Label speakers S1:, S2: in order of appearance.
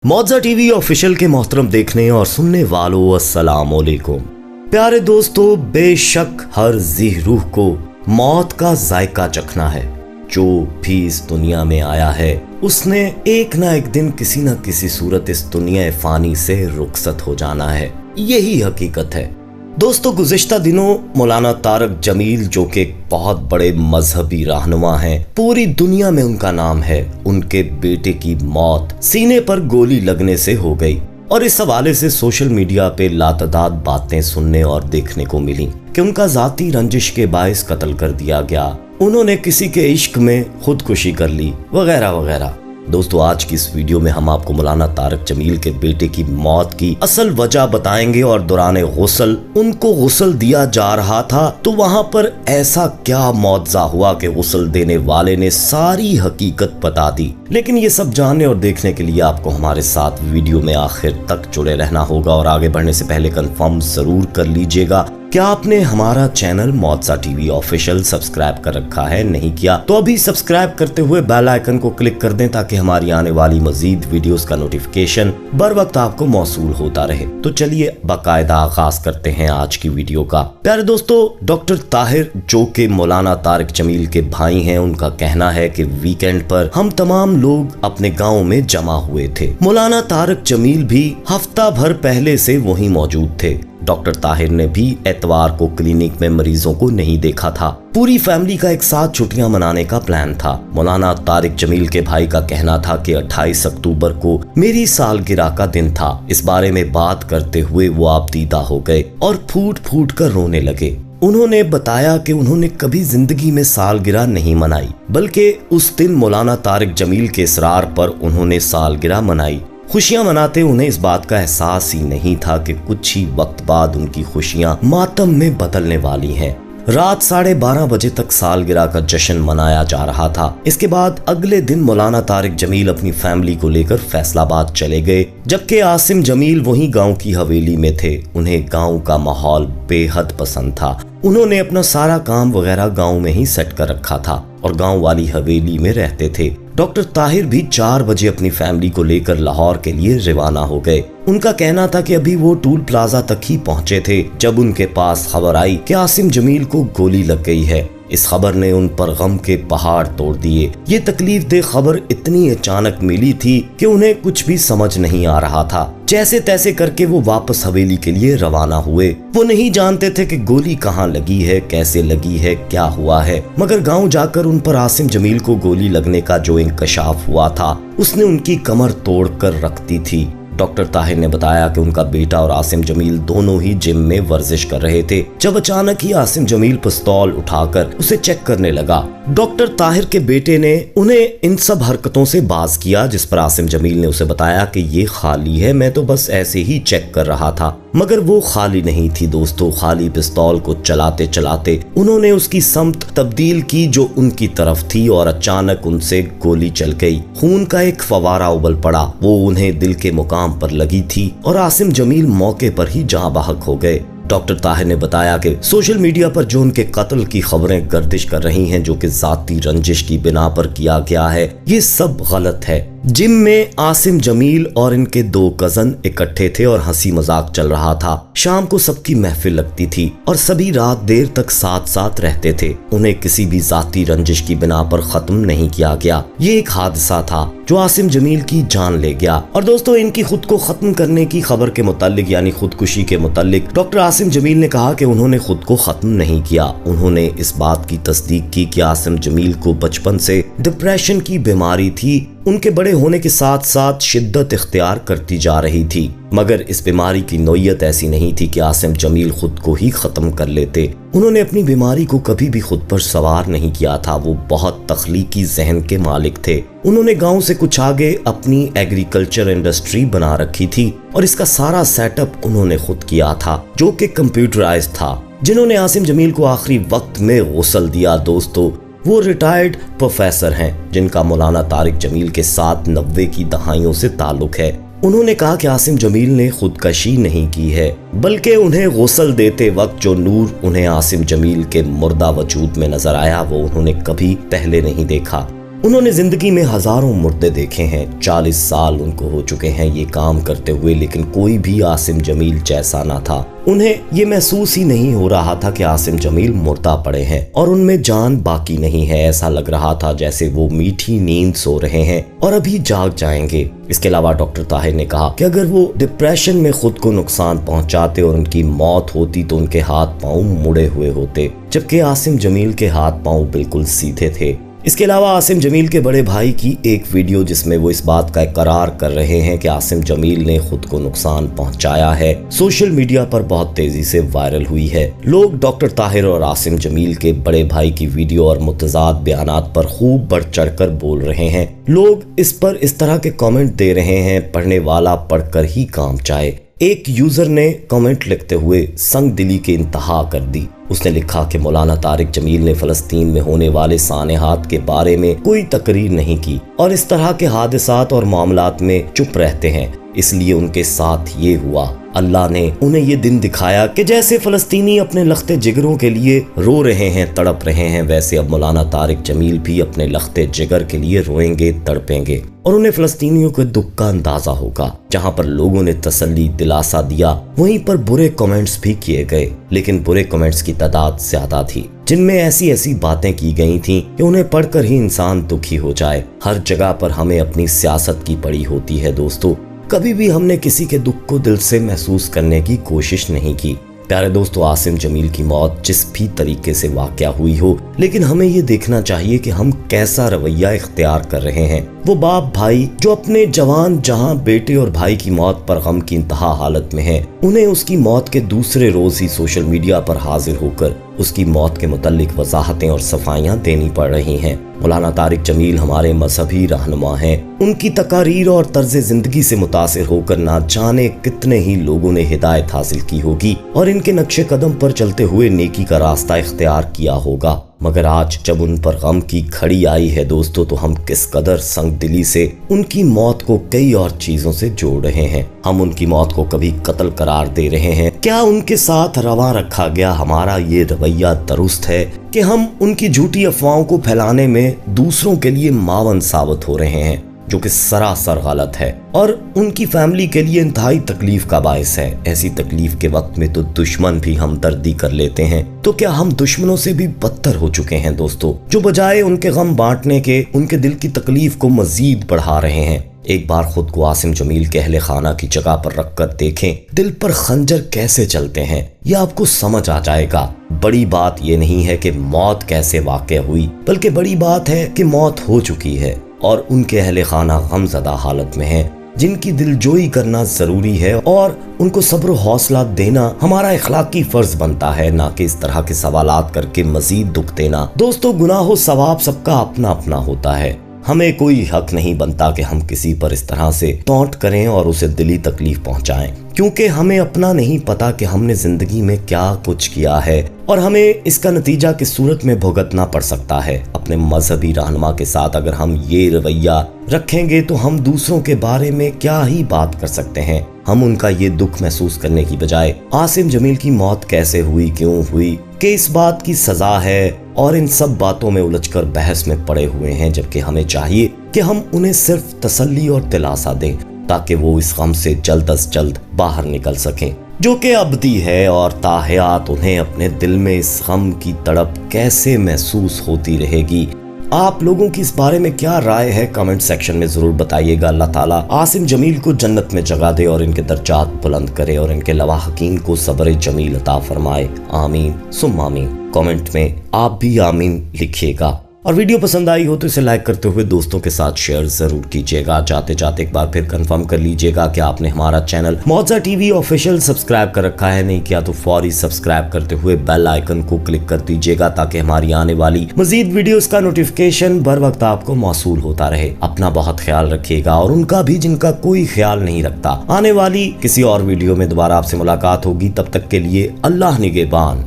S1: मौजा TV official के मोहतरम देखने और सुनने वालों अस्सलाम वालेकुम। प्यारे दोस्तों, बेशक हर ज़िह रूह को मौत का जायका चखना है। जो भी इस दुनिया में आया है उसने एक ना एक दिन किसी न किसी सूरत इस दुनिया फानी से रुखसत हो जाना है। यही हकीकत है दोस्तों। गुज़िश्ता दिनों मौलाना तारक जमील, जो कि एक बहुत बड़े मजहबी रहनुमा हैं, पूरी दुनिया में उनका नाम है, उनके बेटे की मौत सीने पर गोली लगने से हो गई। और इस हवाले से सोशल मीडिया पे लातदाद बातें सुनने और देखने को मिली कि उनका जाती रंजिश के बायस कत्ल कर दिया गया, उन्होंने किसी के इश्क में खुदकुशी कर ली, वगैरह वगैरह। दोस्तों, आज की इस वीडियो में हम आपको मौलाना तारक जमील के बेटे की मौत की असल वजह बताएंगे और दौरान गुस्ल उनको गुस्ल दिया जा रहा था तो वहां पर ऐसा क्या मौजज़ा हुआ कि गुस्ल देने वाले ने सारी हकीकत बता दी। लेकिन ये सब जानने और देखने के लिए आपको हमारे साथ वीडियो में आखिर तक जुड़े रहना होगा। और आगे बढ़ने से पहले कंफर्म जरूर कर लीजिएगा क्या आपने हमारा चैनल मौजा टीवी ऑफिशियल सब्सक्राइब कर रखा है। नहीं किया तो अभी सब्सक्राइब करते हुए बेल आइकन को क्लिक कर दें ताकि हमारी आने वाली मजीद वीडियोस का नोटिफिकेशन बर वक्त आपको मौसूल होता रहे। तो चलिए बाकायदा आगाज करते हैं आज की वीडियो का। प्यारे दोस्तों, डॉक्टर ताहिर, जो कि मौलाना तारक जमील के भाई हैं, उनका कहना है कि वीकेंड पर हम तमाम लोग अपने गाँव में जमा हुए थे। मौलाना तारक जमील भी हफ्ता भर पहले से वहीं मौजूद थे। डॉक्टर ताहिर ने भी एतवार को क्लिनिक में मरीजों को नहीं देखा था। पूरी फैमिली का एक साथ छुट्टियां मनाने का प्लान था। मौलाना तारिक जमील के भाई का कहना था कि 28 अक्टूबर को मेरी सालगिरह का दिन था। इस बारे में बात करते हुए वो आपदीदा हो गए और फूट फूट कर रोने लगे। उन्होंने बताया कि उन्होंने कभी जिंदगी में सालगिरह नहीं मनाई, बल्कि उस दिन मौलाना तारिक जमील के इसरार पर उन्होंने सालगिरह मनाई। खुशियां मनाते उन्हें इस बात का एहसास ही नहीं था कि कुछ ही वक्त बाद उनकी खुशियां मातम में बदलने वाली हैं। रात 12:30 बजे तक सालगिरह का जश्न मनाया जा रहा था। इसके बाद अगले दिन मौलाना तारिक जमील अपनी फैमिली को लेकर फैसलाबाद चले गए, जबकि आसिम जमील वहीं गांव की हवेली में थे। उन्हें गांव का माहौल बेहद पसंद था। उन्होंने अपना सारा काम वगैरह गांव में ही सेट कर रखा था और गांव वाली हवेली में रहते थे। डॉक्टर ताहिर भी 4 बजे अपनी फैमिली को लेकर लाहौर के लिए रवाना हो गए। उनका कहना था कि अभी वो टूल प्लाजा तक ही पहुंचे थे जब उनके पास खबर आई कि आसिम जमील को गोली लग गई है। इस खबर ने उन पर गम के पहाड़ तोड़ दिए। ये तकलीफ दे खबर इतनी अचानक मिली थी कि उन्हें कुछ भी समझ नहीं आ रहा था। जैसे तैसे करके वो वापस हवेली के लिए रवाना हुए। वो नहीं जानते थे कि गोली कहाँ लगी है, कैसे लगी है, क्या हुआ है, मगर गांव जाकर उन पर आसिम जमील को गोली लगने का जो इंकशाफ हुआ था उसने उनकी कमर तोड़ कर रख दी थी। डॉक्टर ताहिर ने बताया कि उनका बेटा और आसिम जमील दोनों ही जिम में वर्जिश कर रहे थे जब अचानक ही आसिम जमील पिस्तौल उठाकर उसे चेक करने लगा। डॉक्टर ताहिर के बेटे ने उन्हें इन सब हरकतों से बाज किया, जिस पर आसिम जमील ने उसे बताया कि ये खाली है, मैं तो बस ऐसे ही चेक कर रहा था। मगर वो खाली नहीं थी दोस्तों। खाली पिस्तौल को चलाते चलाते उन्होंने उसकी समत तब्दील की जो उनकी तरफ थी और अचानक उनसे गोली चल गई। खून का एक फवारा उबल पड़ा। वो उन्हें दिल के मुकाम पर लगी थी और आसिम जमील मौके पर ही जहां बहक हो गए। डॉक्टर ताहिर ने बताया कि सोशल मीडिया पर जो उनके कत्ल की खबरें गर्दिश कर रही हैं, जो कि जाती रंजिश की बिना पर किया गया है, ये सब गलत है। जिम में आसिम जमील और इनके 2 कजन इकट्ठे थे और हंसी मजाक चल रहा था। शाम को सबकी महफिल लगती थी और सभी रात देर तक साथ साथ रहते थे। उन्हें किसी भी जाती रंजिश की बिना पर खत्म नहीं किया गया। ये एक हादसा था जो आसिम जमील की जान ले गया। और दोस्तों, इनकी खुद को खत्म करने की खबर के मुतालिक यानी खुदकुशी के मुतालिक डॉक्टर आसिम जमील ने कहा कि उन्होंने खुद को खत्म नहीं किया। उन्होंने इस बात की तस्दीक की कि आसिम जमील को बचपन से डिप्रेशन की बीमारी थी। उनके बड़े होने के साथ साथ शिद्दत इख्तियार करती जा रही थी, मगर इस बीमारी की नौयत ऐसी नहीं थी कि आसिम जमील खुद को ही खत्म कर लेते। उन्होंने अपनी बीमारी को कभी भी खुद पर सवार नहीं किया था। वो बहुत तख्लीकी जहन के मालिक थे। उन्होंने गांव से कुछ आगे अपनी एग्रीकल्चर इंडस्ट्री बना रखी थी और इसका सारा सेटअप उन्होंने खुद किया था, जो कि कंप्यूटराइज था। जिन्होंने आसिम जमील को आखिरी वक्त में गुस्ल दिया दोस्तों, वो रिटायर्ड प्रोफेसर हैं जिनका मौलाना तारिक जमील के साथ 90 की दहाइयों से ताल्लुक है। उन्होंने कहा कि आसिम जमील ने खुदकशी नहीं की है, बल्कि उन्हें गुस्ल देते वक्त जो नूर उन्हें आसिम जमील के मुर्दा वजूद में नजर आया वो उन्होंने कभी पहले नहीं देखा। उन्होंने जिंदगी में हजारों मुर्दे देखे हैं, 40 साल उनको हो चुके हैं ये काम करते हुए, लेकिन कोई भी आसिम जमील जैसा ना था। उन्हें ये महसूस ही नहीं हो रहा था कि आसिम जमील मुर्दा पड़े हैं और उनमें जान बाकी नहीं है। ऐसा लग रहा था जैसे वो मीठी नींद सो रहे हैं और अभी जाग जाएंगे। इसके अलावा डॉक्टर ताहिर ने कहा कि अगर वो डिप्रेशन में खुद को नुकसान पहुंचाते और उनकी मौत होती तो उनके हाथ पांव मुड़े हुए होते, जबकि आसिम जमील के हाथ पांव बिल्कुल सीधे थे। इसके अलावा आसिम जमील के बड़े भाई की एक वीडियो जिसमें वो इस बात का इकरार कर रहे हैं कि आसिम जमील ने खुद को नुकसान पहुंचाया है, सोशल मीडिया पर बहुत तेजी से वायरल हुई है। लोग डॉक्टर ताहिर और आसिम जमील के बड़े भाई की वीडियो और मुतजाद बयानात पर खूब बढ़ चढ़कर बोल रहे हैं। लोग इस पर इस तरह के कमेंट दे रहे हैं, पढ़ने वाला पढ़कर ही काम चाहे। एक यूजर ने कमेंट लिखते हुए संग दिली की इंतहा कर दी। उसने लिखा कि मौलाना तारिक जमील ने फलस्तीन में होने वाले सानेहात के बारे में कोई तकरीर नहीं की और इस तरह के हादसात और मामलात में चुप रहते हैं, इसलिए उनके साथ ये हुआ। अल्लाह ने उन्हें ये दिन दिखाया कि जैसे फलस्तीनी अपने लख्ते जिगरों के लिए रो रहे हैं, तड़प रहे हैं, वैसे अब मौलाना तारिक जमील भी अपने लख्ते जिगर के लिए रोएंगे, तड़पेंगे और उन्हें फलस्तीनियों के दुख का अंदाजा होगा। जहाँ पर लोगों ने तसल्ली दिलासा दिया, वहीं पर बुरे कमेंट्स भी किए गए, लेकिन बुरे कमेंट्स की तादाद ज्यादा थी, जिनमें ऐसी ऐसी बातें की गई थीं कि उन्हें पढ़कर ही इंसान दुखी हो जाए। हर जगह पर हमें अपनी सियासत की पड़ी होती है दोस्तों, कभी भी हमने किसी के दुख को दिल से महसूस करने की कोशिश नहीं की। प्यारे दोस्तों, आसिम जमील की मौत जिस भी तरीके से वाक़या हुई हो, लेकिन हमें ये देखना चाहिए कि हम कैसा रवैया इख्तियार कर रहे हैं। वो बाप भाई जो अपने जवान जहां बेटे और भाई की मौत पर गम की इंतहा हालत में हैं, उन्हें उसकी मौत के दूसरे रोज ही सोशल मीडिया पर हाजिर होकर उसकी मौत के मुताल्लिक वजाहतें और सफाइयां देनी पड़ रही हैं। मौलाना तारिक जमील हमारे मजहबी रहनुमा हैं। उनकी तकारीर और तर्ज जिंदगी से मुतासिर होकर ना जाने कितने ही लोगों ने हिदायत हासिल की होगी और इनके नक्शे कदम पर चलते हुए नेकी का रास्ता इख्तियार किया होगा। मगर आज जब उन पर गम की घड़ी आई है दोस्तों, तो हम किस कदर संग दिली से उनकी मौत को कई और चीजों से जोड़ रहे हैं। हम उनकी मौत को कभी कत्ल करार दे रहे हैं। क्या उनके साथ रवा रखा गया हमारा ये रवैया दुरुस्त है कि हम उनकी झूठी अफवाहों को फैलाने में दूसरों के लिए मावन साबित हो रहे हैं, जो कि सरासर गलत है और उनकी फैमिली के लिए इंतहाई तकलीफ का बायस है। ऐसी तकलीफ के वक्त में तो दुश्मन भी हमदर्दी कर लेते हैं, तो क्या हम दुश्मनों से भी बदतर हो चुके हैं दोस्तों, जो बजाय उनके गम बांटने के उनके दिल की तकलीफ को मजीद बढ़ा रहे हैं। एक बार खुद को आसिम जमील के अहले खाना की जगह पर रखकर देखें, दिल पर खंजर कैसे चलते हैं, यह आपको समझ आ जाएगा। बड़ी बात यह नहीं है कि मौत कैसे वाक़या हुई, बल्कि बड़ी बात है कि मौत हो चुकी है और उनके अहले खाना गमज़दा हालत में हैं, जिनकी दिलजोई करना जरूरी है और उनको सब्र हौसला देना हमारा इखलाकी फर्ज बनता है, ना कि इस तरह के सवालात करके मजीद दुख देना। दोस्तों, गुनाह सवाब सबका अपना अपना होता है। हमें कोई हक नहीं बनता कि हम किसी पर इस तरह से टॉन्ट करें और उसे दिली तकलीफ पहुंचाएं, क्योंकि हमें अपना नहीं पता कि हमने जिंदगी में क्या कुछ किया है और हमें इसका नतीजा किस सूरत में भुगतना पड़ सकता है। अपने मजहबी रहनुमा के साथ अगर हम ये रवैया रखेंगे तो हम दूसरों के बारे में क्या ही बात कर सकते हैं। हम उनका ये दुख महसूस करने की बजाय आसिम जमील की मौत कैसे हुई, क्यों हुई, कि इस बात की सजा है, और इन सब बातों में उलझकर बहस में पड़े हुए हैं, जबकि हमें चाहिए कि हम उन्हें सिर्फ तसल्ली और दिलासा दें ताकि वो इस गम से जल्द अज जल्द बाहर निकल सकें, जो कि अबदी है और ताहयात उन्हें अपने दिल में इस गम की तड़प कैसे महसूस होती रहेगी। आप लोगों की इस बारे में क्या राय है, कमेंट सेक्शन में जरूर बताइएगा। अल्लाह ताला आसिम जमील को जन्नत में जगह दे और इनके दर्जात बुलंद करे और इनके लवाहकीन को सब्र जमील अता फरमाए। आमीन सुम्मा आमीन। कमेंट में आप भी आमीन लिखिएगा और वीडियो पसंद आई हो तो इसे लाइक करते हुए दोस्तों के साथ शेयर जरूर कीजिएगा। जाते जाते एक बार फिर कंफर्म कर लीजिएगा कि आपने हमारा चैनल मौजा टीवी ऑफिशियल सब्सक्राइब कर रखा है, नहीं किया तो फौरी सब्सक्राइब करते हुए बेल आइकन को क्लिक कर दीजिएगा ताकि हमारी आने वाली मजीद वीडियोस का नोटिफिकेशन बर वक्त आपको मौसूल होता रहे। अपना बहुत ख्याल रखिएगा और उनका भी जिनका कोई ख्याल नहीं रखता। आने वाली किसी और वीडियो में दोबारा आपसे मुलाकात होगी, तब तक के लिए अल्लाह निगहबान।